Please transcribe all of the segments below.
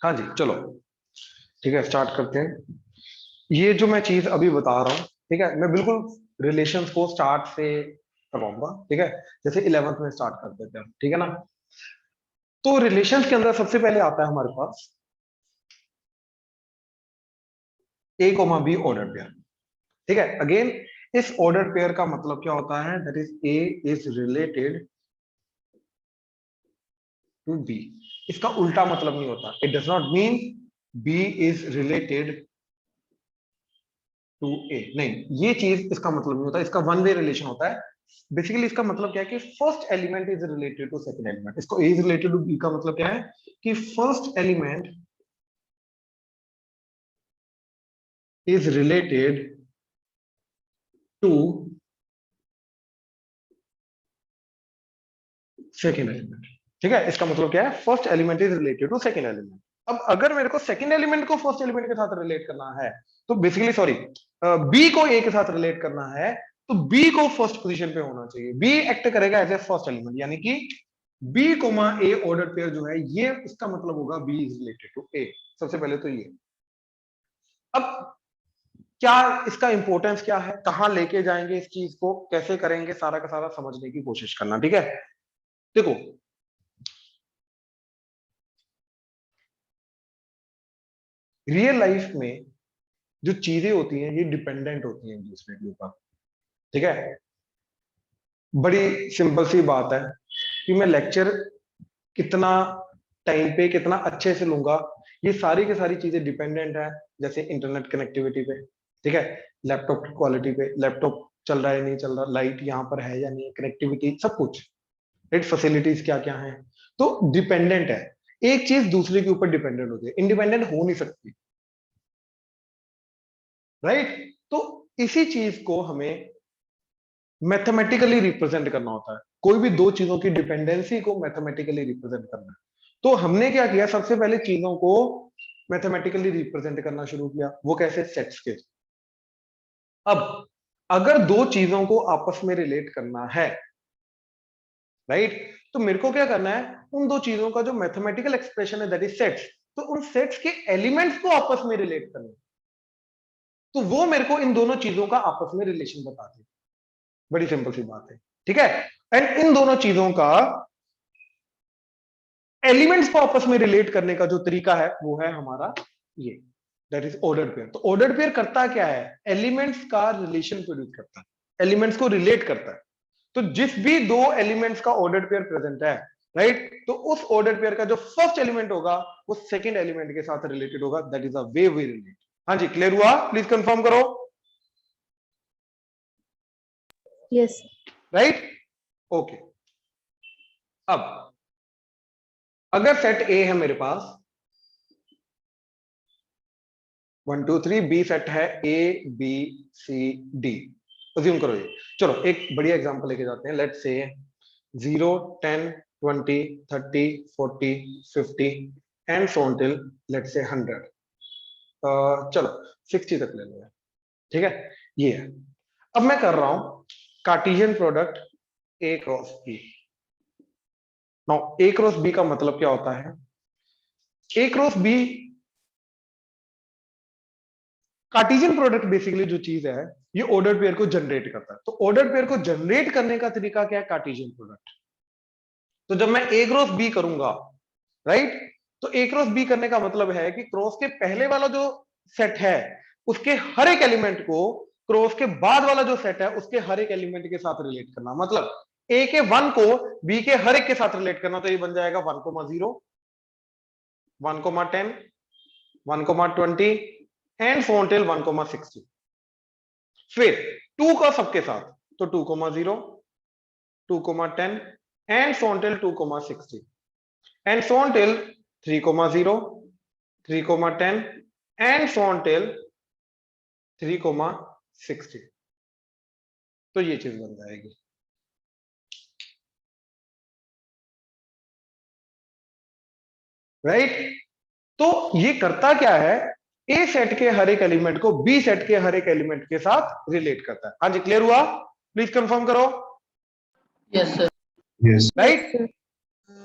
हाँ जी, चलो ठीक है, स्टार्ट करते हैं। ये जो मैं चीज अभी बता रहा हूँ, ठीक है, मैं बिल्कुल रिलेशंस को स्टार्ट से करवाऊंगा, ठीक है। जैसे 11th में स्टार्ट कर देते हैं, ठीक है ना। तो रिलेशंस के अंदर सबसे पहले आता है हमारे पास ए कोमा बी ऑर्डर पेयर, ठीक है। अगेन इस ऑर्डर पेयर का मतलब क्या होता है, that is A is related to B. इसका उल्टा मतलब नहीं होता, it does not mean B is related to A, नहीं, ये चीज इसका मतलब नहीं होता, इसका वन वे रिलेशन होता है। बेसिकली इसका मतलब क्या है कि first element is related to second element. इसको A is related to B का मतलब क्या है कि first element is related to second element, ठीक है। इसका मतलब क्या है, first element is related to second element. अब अगर मेरे को सेकंड एलिमेंट को फर्स्ट एलिमेंट के साथ रिलेट करना है, तो बेसिकली सॉरी, बी को ए के साथ रिलेट करना है, तो बी को फर्स्ट पोजीशन पे होना चाहिए। बी एक्ट करेगा एज ए फर्स्ट एलिमेंट, यानी कि बी कोमा ए ऑर्डर पेयर जो है, ये इसका मतलब होगा बी इज रिलेटेड टू ए। सबसे पहले तो ये। अब क्या इसका इंपॉर्टेंस क्या है, कहां लेके जाएंगे इस चीज को, कैसे करेंगे, सारा का सारा समझने की कोशिश करना, ठीक है। देखो, रियल लाइफ में जो चीजें होती हैं ये डिपेंडेंट होती हैं एक दूसरे के ऊपर, ठीक है। बड़ी सिंपल सी बात है कि मैं लेक्चर कितना टाइम पे कितना अच्छे से लूंगा, ये सारी की सारी चीजें डिपेंडेंट है। जैसे इंटरनेट कनेक्टिविटी पे, ठीक है, लैपटॉप की क्वालिटी पे, लैपटॉप चल रहा है नहीं चल रहा, लाइट यहाँ पर है या नहीं, कनेक्टिविटी, सब कुछ, राइट, फैसिलिटीज क्या क्या है, तो डिपेंडेंट है। एक चीज दूसरे के ऊपर डिपेंडेंट होती है, इंडिपेंडेंट हो नहीं सकती, राइट। तो इसी चीज को हमें मैथमेटिकली रिप्रेजेंट करना होता है। कोई भी दो चीजों की डिपेंडेंसी को मैथमेटिकली रिप्रेजेंट करना है, तो हमने क्या किया, सबसे पहले चीजों को मैथमेटिकली रिप्रेजेंट करना शुरू किया। वो कैसे, सेट्स के। अब अगर दो चीजों को आपस में रिलेट करना है, राइट, तो मेरे को क्या करना है, उन दो चीजों का जो मैथमेटिकल एक्सप्रेशन है दैट इज सेट्स, तो उन सेट्स के एलिमेंट्स को आपस में रिलेट करना है। तो वो मेरे को इन दोनों चीजों का आपस में रिलेशन बताते हैं। बड़ी सिंपल सी बात है, ठीक है। एंड इन दोनों चीजों का एलिमेंट्स को आपस में रिलेट करने का जो तरीका है वो है हमारा ये, दैट इज ऑर्डर पेयर। तो ऑर्डर पेयर करता क्या है, एलिमेंट्स का रिलेशन प्रोड्यूस करता है, एलिमेंट्स को रिलेट करता है। तो जिस भी दो एलिमेंट्स का ऑर्डर पेयर प्रेजेंट है, राइट, तो उस ऑर्डर पेयर का जो फर्स्ट एलिमेंट होगा वो सेकंड एलिमेंट के साथ रिलेटेड होगा, that is a way we relate. हाँ जी, क्लियर हुआ, प्लीज कंफर्म करो। यस। Right, okay. अब अगर सेट ए है मेरे पास 1 2 3, बी सेट है A B C D, assume करो ये। चलो एक बढ़िया एग्जांपल लेके जाते हैं, let's say 0 10 20 30 40 50 and so till let's say 100। चलो 60 तक ले लो, ठीक है। ये है, अब मैं कर रहा हूं Cartesian product A cross B. Now A cross B का मतलब क्या होता है, A cross B Cartesian product basically जो चीज है, ये ऑर्डर पेयर को जनरेट करता है। तो ऑर्डर पेयर को जनरेट करने का तरीका क्या है, कार्टेशियन प्रोडक्ट। तो जब मैं ए क्रॉस बी करूंगा, राइट, तो ए क्रॉस बी करने का मतलब है कि क्रॉस के पहले वाला जो सेट है उसके हर एक एलिमेंट को क्रॉस के बाद वाला जो सेट है उसके हर एक एलिमेंट के साथ रिलेट करना। मतलब ए के 1 को बी के हर एक के साथ रिलेट करना, तो ये बन जाएगा 1,0 1,10 1,20 एंड सो टिल 1,60। फिर 2 का सबके साथ, तो 2,0 2,10 and so till 2,60 and so till 3,0 3,10 and so till 3,60। तो ये चीज बन जाएगी, राइट। तो ये करता क्या है, ए सेट के हर एक एलिमेंट को बी सेट के हर एक एलिमेंट के साथ रिलेट करता है। हाँ जी, क्लियर हुआ, प्लीज कंफर्म करो। Yes sir. राइट,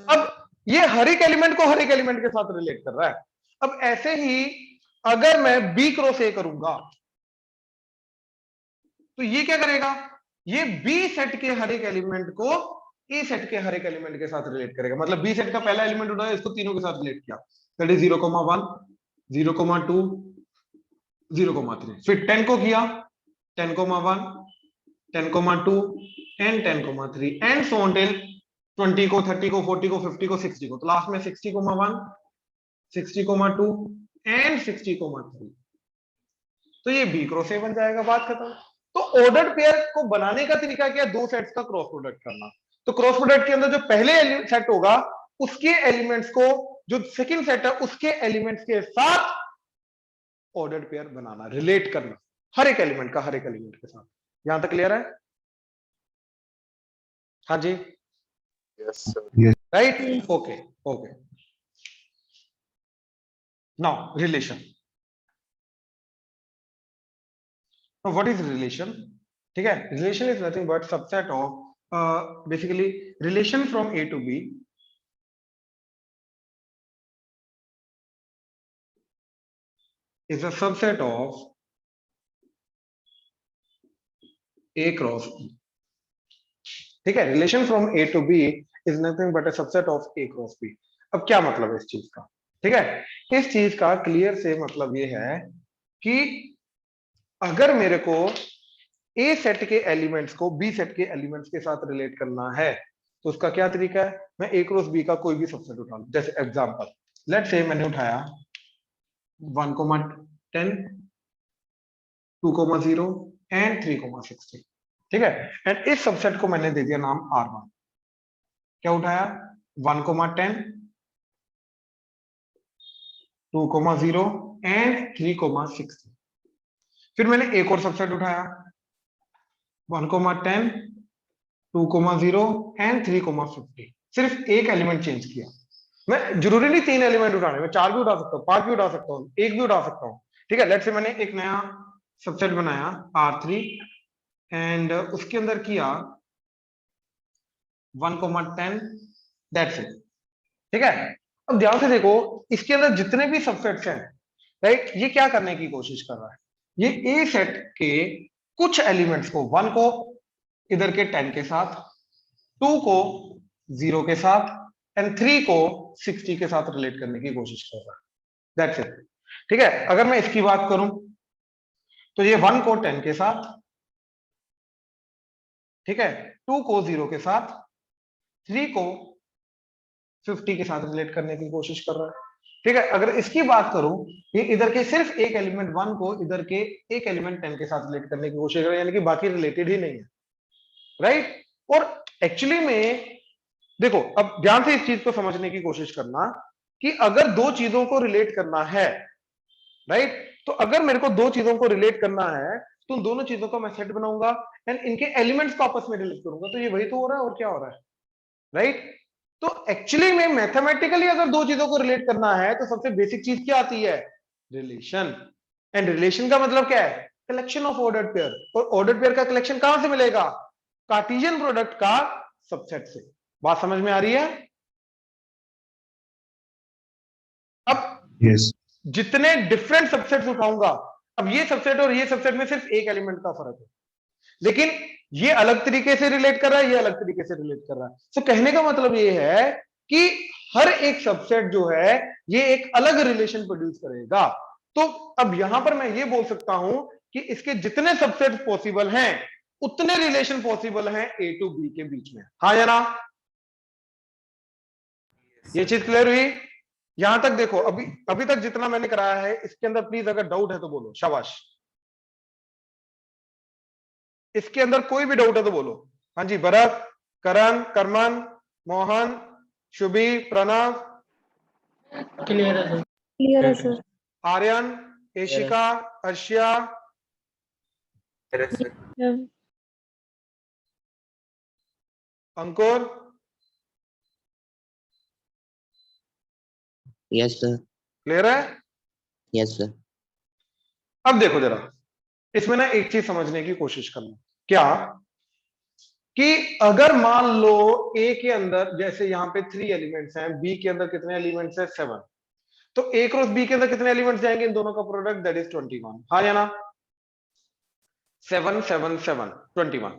अब ये हर एक एलिमेंट को हर एक एलिमेंट के साथ रिलेट कर रहा है। अब ऐसे ही अगर मैं बी क्रॉस ए करूंगा तो ये क्या करेगा, ये बी सेट के हर एक एलिमेंट को ए सेट के हर एक एलिमेंट के साथ रिलेट करेगा। मतलब बी सेट का पहला एलिमेंट उठाया, इसको तीनों के साथ रिलेट किया, दैट इज 0,1 0,2 0,3। फिर 10 को किया 10,1 10,2 and 10,3 and so on till 20 को 30 को 40 को 50 को 60 को, तो लास्ट में 60,1 60,2 एंड 60,3। तो ये बी क्रॉस ए बन जाएगा, बात खत्म। तो ऑर्डर्ड पेयर को बनाने का तरीका क्या है, दो सेट्स का क्रॉस प्रोडक्ट करना। तो क्रॉस प्रोडक्ट के अंदर जो पहले सेट होगा उसके एलिमेंट्स को जो सेकंड सेट है उसके एलिमेंट्स के साथ ऑर्डर्ड पेयर बनाना, रिलेट करना हर एक एलिमेंट का हर एक एलिमेंट के साथ। यहां तक क्लियर है? हाँ जी, Yes, sir. Right, okay okay. Now relation, what is relation? ठीक है, relation is nothing but subset of basically relation from A to B is a subset of A cross B। ठीक है, relation from A to B is nothing but a subset of A cross B। अब क्या मतलब है इस चीज का? ठीक है, इस चीज का क्लियर से मतलब ये है कि अगर मेरे को A सेट के एलिमेंट्स को B सेट के एलिमेंट्स के साथ रिलेट करना है तो उसका क्या तरीका है, मैं A क्रॉस B का कोई भी सबसेट उठा लूं। जैसे एग्जांपल लेट्स से मैंने उठाया 1,10 2,0 एंड 3,60। ठीक है, एंड इस सबसेट को मैंने दे दिया नाम R1। क्या उठाया 1,10 2,0 एंड 3,60। फिर मैंने एक और सबसेट उठाया 1,10 2,0 एंड 3,50। सिर्फ एक एलिमेंट चेंज किया। मैं जरूरी नहीं 3 एलिमेंट उठाने, मैं 4 भी उठा सकता हूँ, 5 भी उठा सकता हूँ, 1 भी उठा सकता हूँ। ठीक है, लेट्स से मैंने एक नया सबसेट बनाया R3 एंड उसके अंदर किया 1,10 दैट्स इट। ठीक है, अब ध्यान से देखो इसके अंदर जितने भी सबसेट्स हैं, राइट, ये क्या करने की कोशिश कर रहा है, ये ए सेट के कुछ एलिमेंट्स को 1 को इधर के 10 के साथ, 2 को 0 के साथ एंड 3 को 60 के साथ रिलेट करने की कोशिश कर रहा है, दैट्स इट। ठीक है, अगर मैं इसकी बात करूं तो ये 1 को 10 के साथ, ठीक है, 2 को 0 के साथ, 3 को 50 के साथ रिलेट करने की कोशिश कर रहा है। ठीक है, अगर इसकी बात करूं, ये इधर के सिर्फ एक एलिमेंट 1 को इधर के एक एलिमेंट 10 के साथ रिलेट करने की कोशिश कर रहा है, यानी कि बाकी रिलेटेड ही नहीं है, राइट। और एक्चुअली में देखो, अब ध्यान से इस चीज को समझने की कोशिश करना कि अगर दो चीजों को रिलेट करना है, राइट, तो अगर मेरे को दो चीजों को रिलेट करना है तो दोनों चीजों का मैं सेट बनाऊंगा एंड इनके एलिमेंट्स को आपस में रिलेट करूंगा। तो ये वही तो हो रहा है, और क्या हो रहा है, राइट। तो एक्चुअली में मैथमेटिकली अगर दो चीजों को रिलेट करना है तो सबसे बेसिक चीज क्या आती है, रिलेशन। एंड रिलेशन का मतलब क्या है, कलेक्शन ऑफ ऑर्डर्ड पेयर। और ऑर्डर्ड पेयर का कलेक्शन कहां से मिलेगा, कार्टेशियन प्रोडक्ट का सबसेट से। बात समझ में आ रही है? अब Yes. जितने डिफरेंट सबसेट्स उठाऊंगा, अब ये सबसेट और ये सबसेट में सिर्फ एक एलिमेंट का फर्क है, लेकिन ये अलग तरीके से रिलेट कर रहा है, ये अलग तरीके से रिलेट कर रहा है। तो कहने का मतलब ये है कि हर एक सबसेट जो है ये एक अलग रिलेशन प्रोड्यूस करेगा। तो अब यहां पर मैं ये बोल सकता हूं कि इसके जितने सबसेट पॉसिबल हैं उतने रिलेशन पॉसिबल हैं ए टू बी के बीच में। हाँ या ना? ये चीज क्लियर हुई? यहां तक देखो, अभी तक जितना मैंने कराया है इसके अंदर प्लीज अगर डाउट है तो बोलो, शाबाश। इसके अंदर कोई भी डाउट है तो बोलो। हाँ जी, भरत, करण, करमन, मोहन, शुभी, प्रणव, क्लियर है सर। क्लियर है sir. Aryan, Eshika, Arshia, Ankur. Yes sir. Clear है? Yes sir. अब देखो जरा, इसमें ना एक चीज समझने की कोशिश करना, क्या कि अगर मान लो ए के अंदर जैसे यहां पे 3 एलिमेंट्स हैं, बी के अंदर कितने एलिमेंट्स हैं, 7। तो A क्रॉस B के अंदर कितने एलिमेंट्स जाएंगे इन दोनों का प्रोडक्ट, दैट इज 21। हाँ या ना? 7 7 7 21,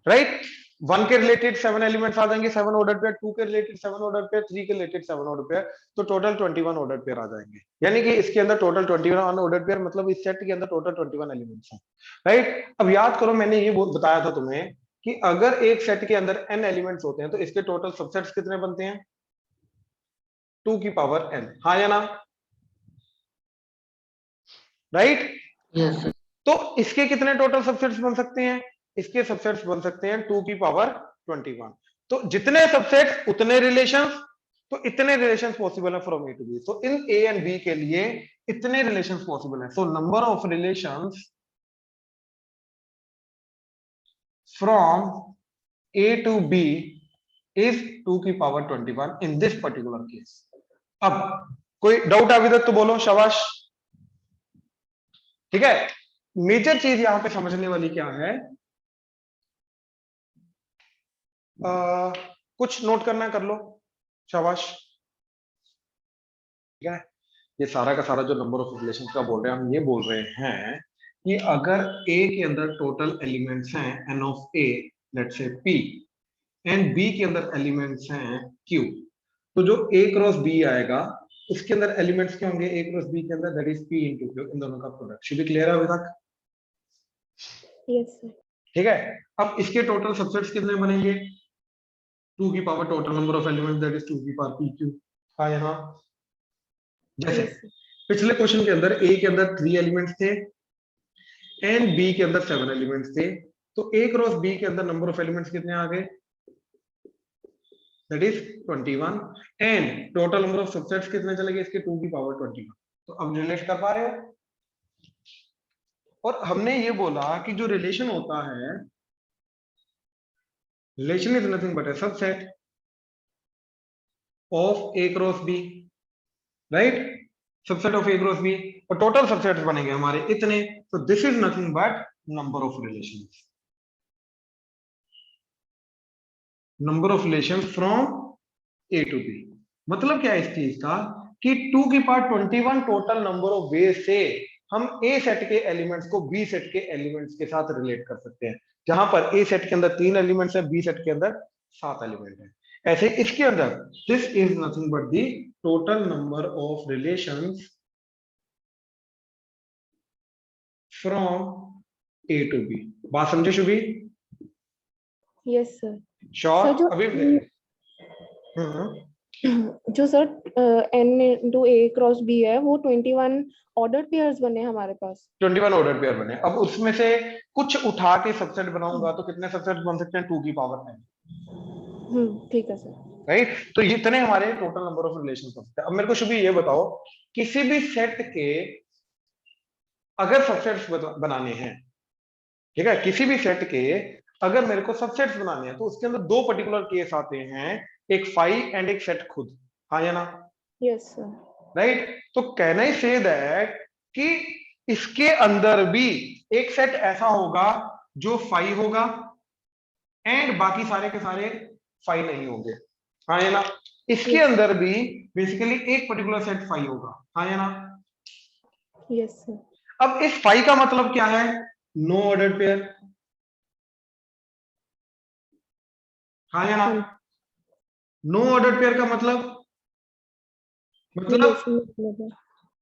राइट। 1 के रिलेटेड 7 एलिमेंट्स आ जाएंगे 7 ऑर्डर पेयर, 2 के रिलेटेड 7 ऑर्डर पेयर, 3 के रिलेटेड 7 ऑर्डर पेयर, तो टोटल 21 ऑर्डर पेयर आ जाएंगे। यानी कि इसके अंदर टोटल 21 ऑर्डर पेयर, मतलब इस सेट के अंदर टोटल 21 एलिमेंट्स हैं, राइट। अब याद करो, मैंने ये बताया था तुम्हें कि अगर एक सेट के अंदर n एलिमेंट्स होते हैं तो इसके टोटल सबसेट्स कितने बनते हैं, 2 की पावर n। हाँ या ना? राइट। Yes, sir. तो इसके कितने टोटल सबसेट्स बन सकते हैं, इसके सबसेट्स बन सकते हैं 2 की पावर 21। तो जितने सबसेट्स उतने रिलेशंस, तो इतने रिलेशंस पॉसिबल है from A to B. So in A and B के लिए इतने रिलेशंस पॉसिबल है। So number of relations from A to B is 2 की power 21 in this particular case. अब कोई डाउट अभी तक तो बोलो, शाबाश। ठीक है, मेजर चीज यहां पे समझने वाली क्या है, कुछ नोट करना कर लो, शाबाश। ठीक है, ये सारा का सारा जो नंबर ऑफ रिलेशन का बोल रहे हैं, हम ये बोल रहे हैं कि अगर A के अंदर टोटल एलिमेंट्स हैं n of A, let's say P, and B के अंदर एलिमेंट्स हैं Q, तो जो A क्रॉस B आएगा उसके अंदर एलिमेंट्स क्या होंगे, A क्रॉस B के अंदर, that is P into Q, इन दोनों का प्रोडक्ट। शुड बी क्लियर है अभी तक? Yes, sir. ठीक है, अब इसके टोटल सबसेट्स कितने बनेंगे, 2 की power total number of elements, that is 2 की पावर PQ। हाँ, यहाँ जैसे Yes, sir. पिछले क्वेश्चन के अंदर A के अंदर 3 एलिमेंट्स थे एंड B के अंदर 7 एलिमेंट्स थे, तो A क्रॉस B के अंदर नंबर ऑफ एलिमेंट्स कितने आ गए, that is 21, and total number of subsets कितने चले गए इसके, 2 की पावर 21। तो अब रिलेट कर पा रहे हो? और हमने ये बोला कि जो रिलेशन होता है, relation is nothing but a subset of A cross B, right, subset of A cross B, और टोटल सबसेट्स बनेंगे हमारे इतने, तो this is nothing but number of relations, number of relations from A to B। मतलब क्या है इस चीज का, कि 2 की पावर 21 टोटल नंबर ऑफ वे से हम A सेट के एलिमेंट्स को B सेट के एलिमेंट्स के साथ रिलेट कर सकते हैं, जहां पर A सेट के अंदर 3 एलिमेंट्स है, B सेट के अंदर 7 एलिमेंट है। ऐसे इसके अंदर this is nothing but the total number of relations from A to B। बात समझे Shubhi? Yes, sir. Sure? Sir जो अभी जो sir n into A cross B है वो 21 ऑर्डर पेयर्स बने हमारे पास। 21 ऑर्डर पेयर बने। अब उसमें से कुछ उठा के सबसेट बनाऊंगा तो कितने सबसेट बन सकते हैं, 2 की पावर n, ठीक है सर। राइट। तो ये इतने हमारे टोटल नंबर ऑफ रिलेशन सकते हैं। अब मेरे को शुभी ये बताओ, किसी भी सेट के अगर सबसेट्स बनाने हैं, ठीक है, किसी भी सेट के अगर मेरे को सबसेट्स बनाने हैं तो उसके अंदर 2 पर्टिकुलर केस आते हैं, एक फाई एंड एक सेट खुद। हाँ या ना? Yes sir. राइट। तो कैन आई से दैट कि इसके अंदर भी एक सेट ऐसा होगा जो फाई होगा एंड बाकी सारे के सारे फाई नहीं होंगे। हाँ या ना? इसके अंदर भी बेसिकली एक पर्टिकुलर सेट फाई होगा। हाँ या ना? Yes sir. अब इस फाई का मतलब क्या है, नो ऑर्डर पेयर। हाँ या ना? नो ऑर्डर पेयर का मतलब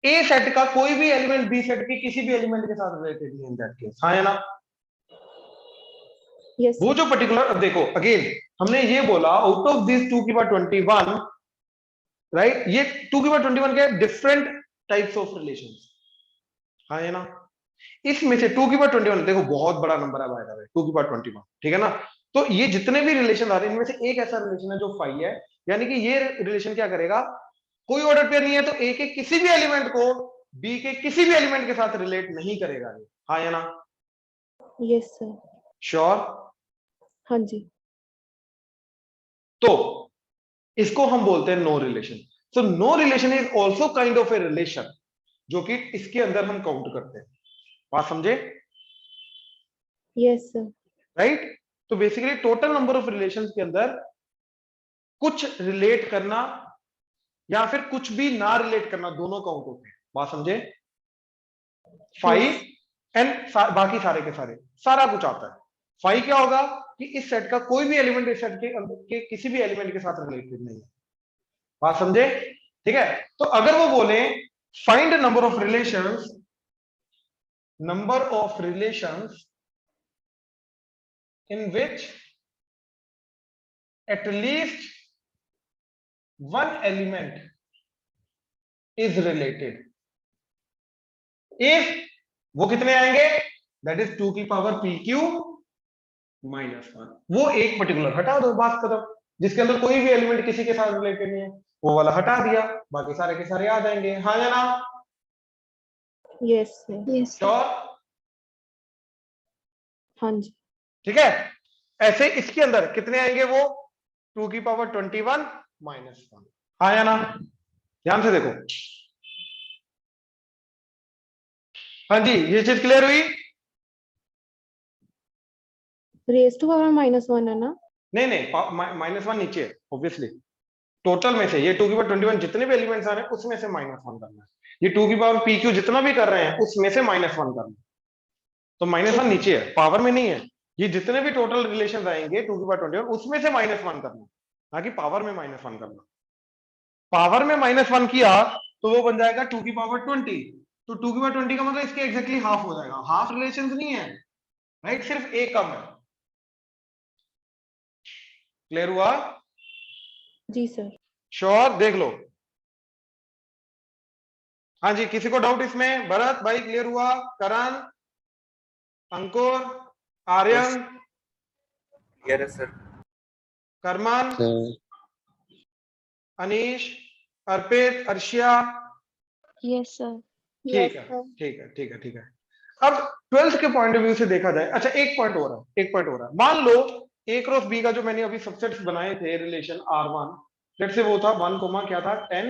ए सेट का कोई भी एलिमेंट बी सेट के किसी भी एलिमेंट के साथ रिलेटेड नहीं इन दैट केस। हाँ या ना? Yes, वो जो पर्टिकुलर, अब देखो अगेन हमने ये बोला आउट ऑफ दिस 2 की पावर 21, राइट, ये 2 की पावर 21 क्या है, डिफरेंट टाइप्स ऑफ रिलेशंस। हाँ है ना? इसमें से 2 की पावर 21 देखो बहुत बड़ा नंबर है बाय द वे, 2 की पावर 21, ठीक है ना? तो ये जितने भी रिलेशन आ रहे हैं इनमें से एक ऐसा रिलेशन है जो फाई है, यानी कि ये रिलेशन क्या करेगा, कोई ऑर्डर पेयर नहीं है तो ए के किसी भी एलिमेंट को बी के किसी भी एलिमेंट के साथ रिलेट नहीं करेगा ये। हाँ या ना? Yes sir. श्योर? हाँ जी। तो इसको हम बोलते हैं no relation. So no relation is also kind of a relation, जो कि इसके अंदर हम काउंट करते हैं। बात समझे? Yes sir. राइट। तो basically total number of relations के अंदर कुछ रिलेट करना या फिर कुछ भी ना रिलेट करना दोनों काउंटों पे, बात समझे? 5 एंड बाकी सारे के सारे, सारा कुछ आता है। 5 क्या होगा कि इस सेट का कोई भी एलिमेंट इस सेट के किसी भी एलिमेंट के साथ रिलेटेड नहीं है, बात समझे? ठीक है, तो अगर वो बोले find number of relations in which at least one element is related, if वो कितने आएंगे, that is 2 की पावर pq -1, वो एक पर्टिकुलर हटा दो, बात खत्म। जिसके अंदर कोई भी एलिमेंट किसी के साथ रिलेटेड नहीं है, वो वाला हटा दिया, बाकी सारे के सारे आ जाएंगे। हाँ या ना? Yes sir. श्योर? हाँ जी। ठीक है, ऐसे इसके अंदर कितने आएंगे, वो 2 की पावर 21 -1। हाँ या ना? ध्यान से देखो। हाँ जी, ये चीज क्लियर हुई? रेज टू पावर -1 है ना? नहीं -1 नीचे है ऑब्वियसली, टोटल में से ये 2 की पावर 21 जितने भी एलिमेंट्स आ रहे हैं उसमें से -1 करना है। ये 2 की पावर pq जितना भी कर रहे हैं उसमें से -1 करना है, तो -1 नीचे है, पावर में नहीं है। ये जितने भी टोटल रिलेशन आएंगे 2 की पावर 21 उसमें से -1 करना, ना कि पावर में -1 करना। पावर में -1 किया तो वो बन जाएगा 2 की पावर 20, तो 2 की पावर 20 का मतलब इसके एग्जैक्टली हाफ हो जाएगा। हाफ रिलेशन नहीं है, राइट, सिर्फ एक कम है। क्लियर हुआ? जी सर। श्योर? देख लो। हाँ जी, किसी को डाउट इसमें? भरत भाई क्लियर हुआ? करण, अंकुर, आर्यन, क्लियर है sir. Karman, Anish, Arpit, Arshia? Yes sir. ठीक है, ठीक है, ठीक है, ठीक है। अब 12th के पॉइंट ऑफ व्यू से देखा जाए, अच्छा एक पॉइंट हो रहा है, मान लो A क्रॉस B का जो मैंने अभी सबसेट्स बनाए थे रिलेशन R1, लेट्स से वो था 1, क्या था 10,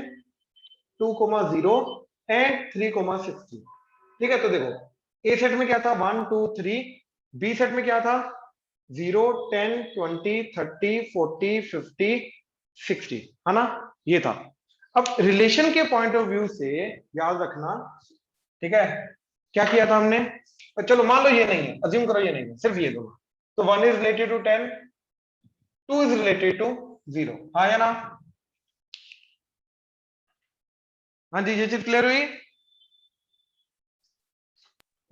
2, 0 एंड 3, 16। ठीक है, तो देखो A सेट में क्या था 1, 2, 3, B सेट में क्या था 0, 10, 20, 30, 40, 50, 60, है ना, ये था। अब रिलेशन के पॉइंट ऑफ व्यू से याद रखना, ठीक है, क्या किया था हमने, चलो मान लो ये नहीं है, अज्यूम करो ये नहीं है, सिर्फ ये दोनों, तो 1 is related to 10, 2 is related to 0। हाँ या ना? हाँ जी, ये चीज क्लियर हुई,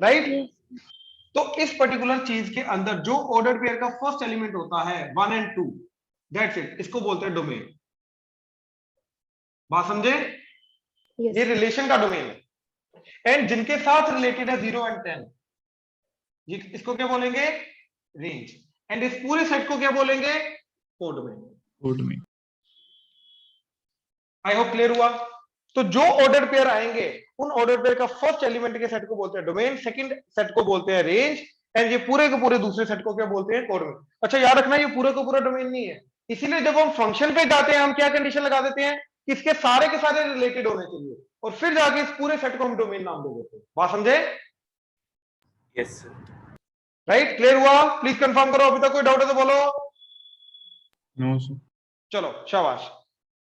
राइट? तो इस पर्टिकुलर चीज के अंदर जो ऑर्डर पेयर का फर्स्ट एलिमेंट होता है 1 और 2, दैट्स इट, इसको बोलते हैं डोमेन। बात समझे? ये रिलेशन का डोमेन है, एंड जिनके साथ रिलेटेड है 0 और 10, इसको क्या बोलेंगे, रेंज। एंड इस पूरे सेट को क्या बोलेंगे, कोडोमेन। आई होप क्लियर हुआ? तो जो ऑर्डर पेयर आएंगे उन ऑर्डर पेयर का फर्स्ट एलिमेंट के सेट को बोलते हैं डोमेन, सेकंड सेट को बोलते हैं रेंज, एंड ये पूरे के पूरे दूसरे सेट को क्या बोलते हैं, कोडोमेन। अच्छा याद रखना, ये पूरा का पूरा डोमेन नहीं है, इसीलिए जब हम फंक्शन पे जाते हैं हम क्या कंडीशन लगा देते हैं कि इसके सारे के सारे रिलेटेड होने चाहिए, और फिर जाके इस पूरे सेट को हम डोमेन नाम दे देते हैं। बात समझे? Yes sir. राइट, क्लियर हुआ? प्लीज कंफर्म करो, अभी तक कोई डाउट है तो बोलो। No sir. चलो शाबाश।